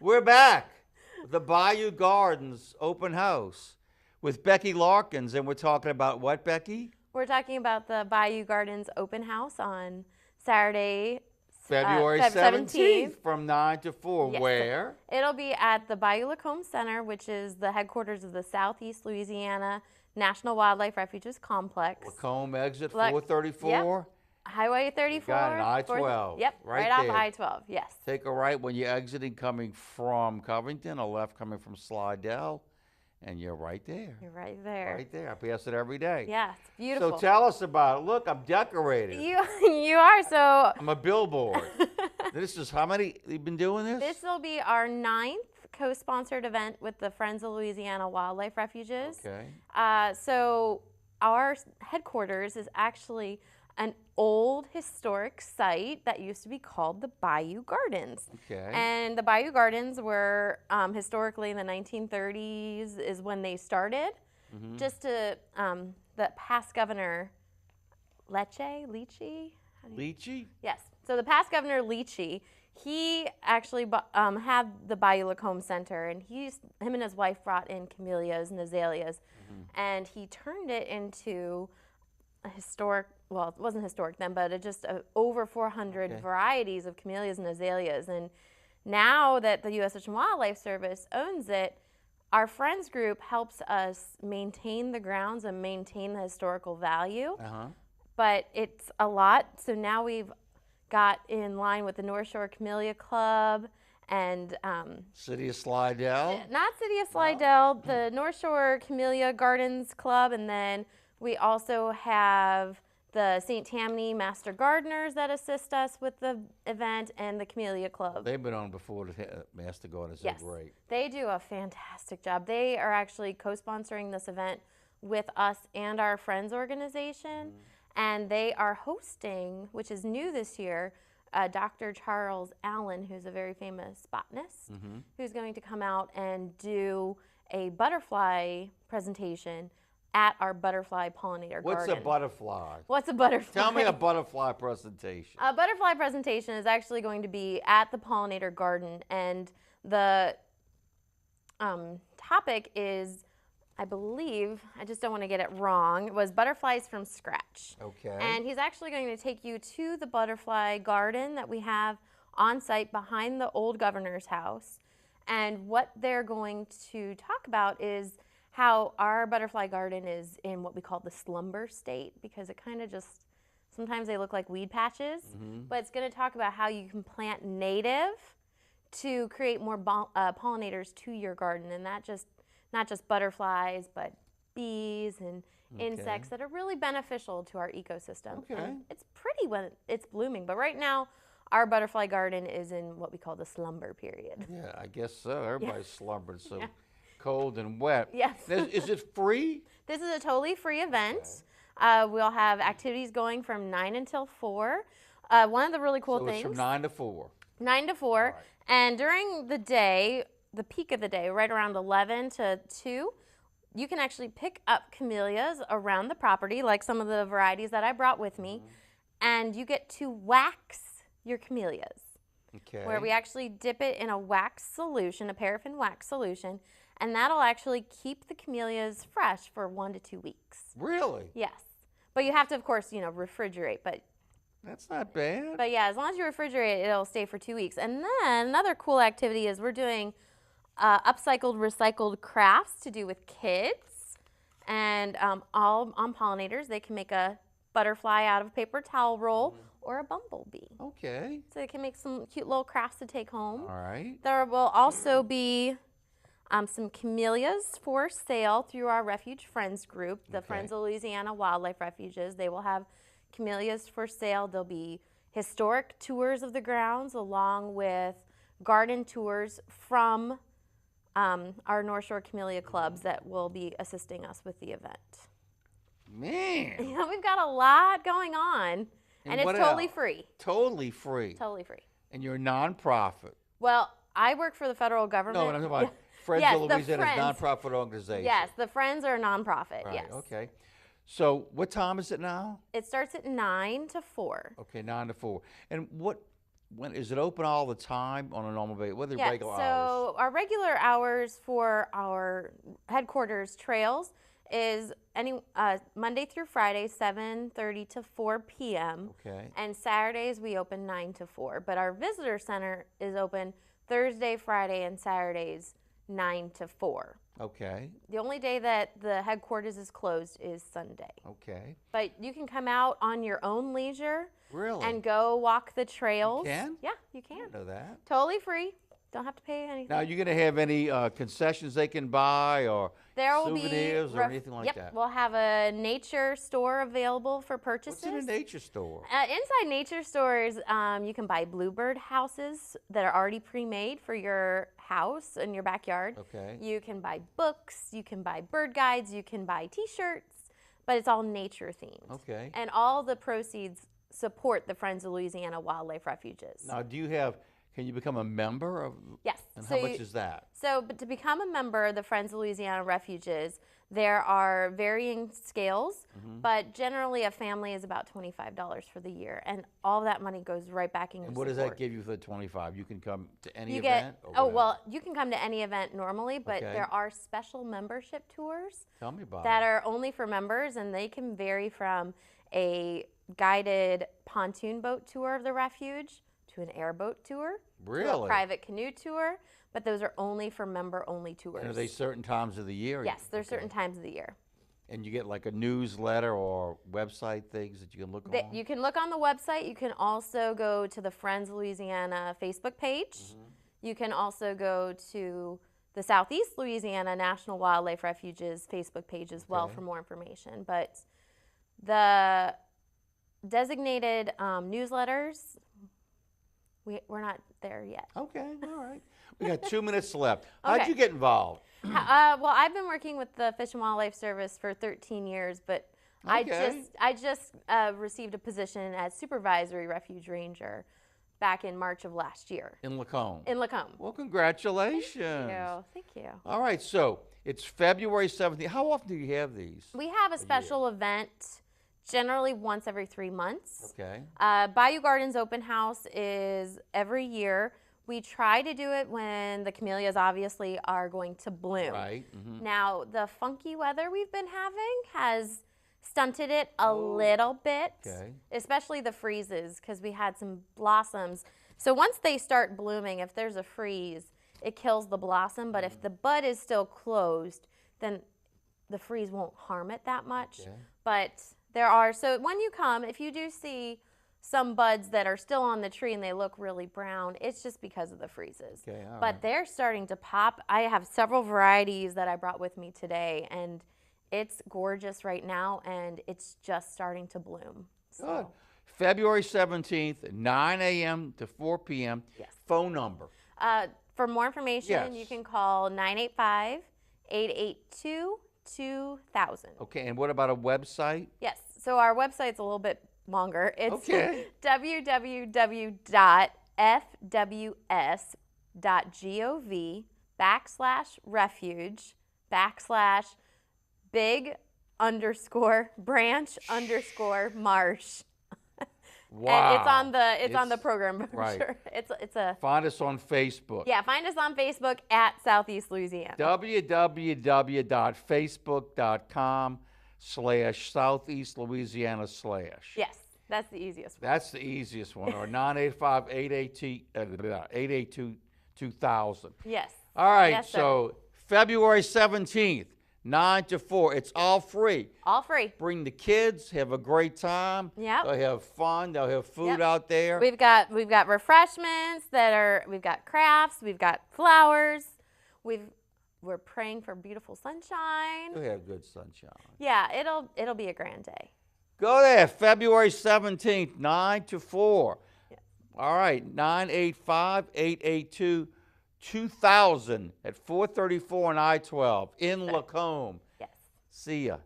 We're back. The Bayou Gardens open house with Becky Larkins, and we're talking about what, Becky? We're talking about the Bayou Gardens open house on Saturday, February Feb 17th from 9 to 4. Yes. Where? It'll be at the Bayou Lacombe Center, which is the headquarters of the Southeast Louisiana National Wildlife Refuges Complex. Lacombe exit 434. Yep. Highway 34. Got an I-12. Yep, right off I-12, yes. Take a right when you're exiting coming from Covington, a left coming from Slidell, and you're right there. You're right there. Right there. I pass it every day. Yeah, it's beautiful. So tell us about it. Look, I'm decorated. You are, so. I'm a billboard. This is how many you've been doing this? This will be our 9th co-sponsored event with the Friends of Louisiana Wildlife Refuges. Okay. So our headquarters is actually an old historic site that used to be called the Bayou Gardens. Okay. And the Bayou Gardens were historically in the 1930s is when they started. Mm-hmm. Just to, the past governor, Leachy? Yes. So the past governor, Leachy, he actually had the Bayou Lacombe Center, and him and his wife brought in camellias and azaleas, and he turned it into a historic, well, it wasn't historic then, but just over 400 varieties of camellias and azaleas. And now that the U.S. Fish and Wildlife Service owns it, our Friends group helps us maintain the grounds and maintain the historical value. But it's a lot, so now we've got in line with the North Shore Camellia Club and City of Slidell? Not City of Slidell, the North Shore Camellia Gardens Club, and then we also have the St. Tammany Master Gardeners that assist us with the event, and the Camellia Club. They've been on before, the Master Gardeners. Yes, are great. They do a fantastic job. They are actually co-sponsoring this event with us and our Friends organization. And they are hosting, which is new this year, Dr. Charles Allen, who's a very famous botanist, who's going to come out and do a butterfly presentation at our butterfly pollinator garden. What's a butterfly? What's a butterfly? Tell me a butterfly presentation. A butterfly presentation is actually going to be at the pollinator garden, and the topic is, I believe, I just don't want to get it wrong, it was butterflies from scratch. Okay. And he's actually going to take you to the butterfly garden that we have on site behind the old governor's house. And what they're going to talk about is how our butterfly garden is in what we call the slumber state, because it kind of just, sometimes they look like weed patches, but it's going to talk about how you can plant native to create more pollinators to your garden, and that just not just butterflies, but bees and insects that are really beneficial to our ecosystem. Okay. And it's pretty when it's blooming, but right now our butterfly garden is in what we call the slumber period. Yeah, I guess so. Everybody's slumbered, so cold and wet. Yes. Is it free? This is a totally free event. We'll have activities going from 9 until 4. One of the really cool things. It's from 9 to 4. 9 to 4. Right. And during the day, the peak of the day, right around 11 to 2, you can actually pick up camellias around the property, like some of the varieties that I brought with me, and you get to wax your camellias. Okay. Where we actually dip it in a wax solution, a paraffin wax solution, and that'll actually keep the camellias fresh for 1 to 2 weeks. Really? Yes. But you have to, of course, refrigerate, but that's not bad. But yeah, as long as you refrigerate it, it'll stay for 2 weeks. And then another cool activity is we're doing upcycled, recycled crafts to do with kids, and all on pollinators. They can make a butterfly out of a paper towel roll or a bumblebee. Okay. So they can make some cute little crafts to take home. All right. There will also be some camellias for sale through our Refuge Friends group, the Friends of Louisiana Wildlife Refuges. They will have camellias for sale. There'll be historic tours of the grounds along with garden tours from our North Shore Camellia clubs that will be assisting us with the event. Man. We've got a lot going on, and it's totally free. Totally free. Totally free. And you're a nonprofit. Well, I work for the federal government. No, I'm talking about Friends of Louisiana is a nonprofit organization. Yes, the Friends are a nonprofit, right, yes. Okay. So what time is it now? It starts at 9 to 4. Okay, 9 to 4. And what when is it open all the time on a normal basis? What are the Yeah, regular hours? so our regular hours for our headquarters trails is Monday through Friday, 7:30 to 4 p.m. Okay. And Saturdays we open 9 to 4. But our visitor center is open Thursday, Friday, and Saturdays, 9 to 4. Okay. The only day that the headquarters is closed is Sunday. Okay. But you can come out on your own leisure. Really? And go walk the trails. You can? Yeah, you can. I didn't know that. Totally free. Don't have to pay anything. Now, are you going to have any concessions they can buy or there will souvenirs be or anything like that? We'll have a nature store available for purchases. What's in a nature store? Inside nature stores, you can buy bluebird houses that are already pre-made for your house and your backyard. Okay. You can buy books. You can buy bird guides. You can buy T-shirts, but it's all nature themed. Okay. And all the proceeds support the Friends of Louisiana Wildlife Refuges. Now, can you become a member of? Yes. And how much is that? So, but to become a member of the Friends of Louisiana Refuges, there are varying scales, but generally a family is about $25 for the year, and all that money goes right back in your And what does support. that give you for the 25? You can come to any You event? get, or oh, whatever? well, you can come to any event normally, but Okay. there are special membership tours Tell me about that it. are only for members, and they can vary from a guided pontoon boat tour of the refuge to an airboat tour, to a Really? private canoe tour, but those are only for member-only tours. And are they certain times of the year? Yes, there's Okay. certain times of the year. And you get like a newsletter or website things that you can look on? You can look on the website. You can also go to the Friends of Louisiana Facebook page. You can also go to the Southeast Louisiana National Wildlife Refuge's Facebook page as well Okay. for more information. But the designated newsletters, we're not there yet. Okay, all right. We got 2 minutes left. Okay. How'd you get involved? Well, I've been working with the Fish and Wildlife Service for 13 years, but Okay. I just received a position as supervisory refuge ranger back in March of last year In Lacombe. in Lacombe. Well, congratulations. Thank you. All right, so it's February 17th. How often do you have these? We have a special event generally once every 3 months. Okay. Bayou Gardens Open House is every year. We try to do it when the camellias obviously are going to bloom. Right. Now, the funky weather we've been having has stunted it a little bit, Okay. especially the freezes, because we had some blossoms. So once they start blooming, if there's a freeze, it kills the blossom. But if the bud is still closed, then the freeze won't harm it that much. Okay. But there are, so when you come, if you do see some buds that are still on the tree and they look really brown, it's just because of the freezes. Okay, all But right. they're starting to pop. I have several varieties that I brought with me today, and it's gorgeous right now, and it's just starting to bloom. So, Good. February 17th, 9 a.m. to 4 p.m. Yes. Phone number. For more information, you Yes. can call 985-882-2000. Okay, and what about a website? Yes, so our website's a little bit longer. It's Okay. www.fws.gov/big_branch_marsh. Wow. And it's on the program brochure. right. It's a Find us on Facebook. yeah. Find us on Facebook at Southeast Louisiana. www.facebook.com/Southeast Louisiana/. Yes, that's the easiest one. That's the easiest one. Or 985-882-2000. Yes. All right, Yes, sir. so February 17th, 9 to 4. It's all free. All free. Bring the kids, have a great time. Yep. They'll have fun. They'll have food Yep. out there. We've got refreshments we've got crafts, we've got flowers, we're praying for beautiful sunshine. You'll have good sunshine. Yeah, it'll be a grand day. Go there, February 17th, 9 to 4. Yes. All right, 985-882-2000 at 434 and I-12 in Lacombe. Yes. See ya.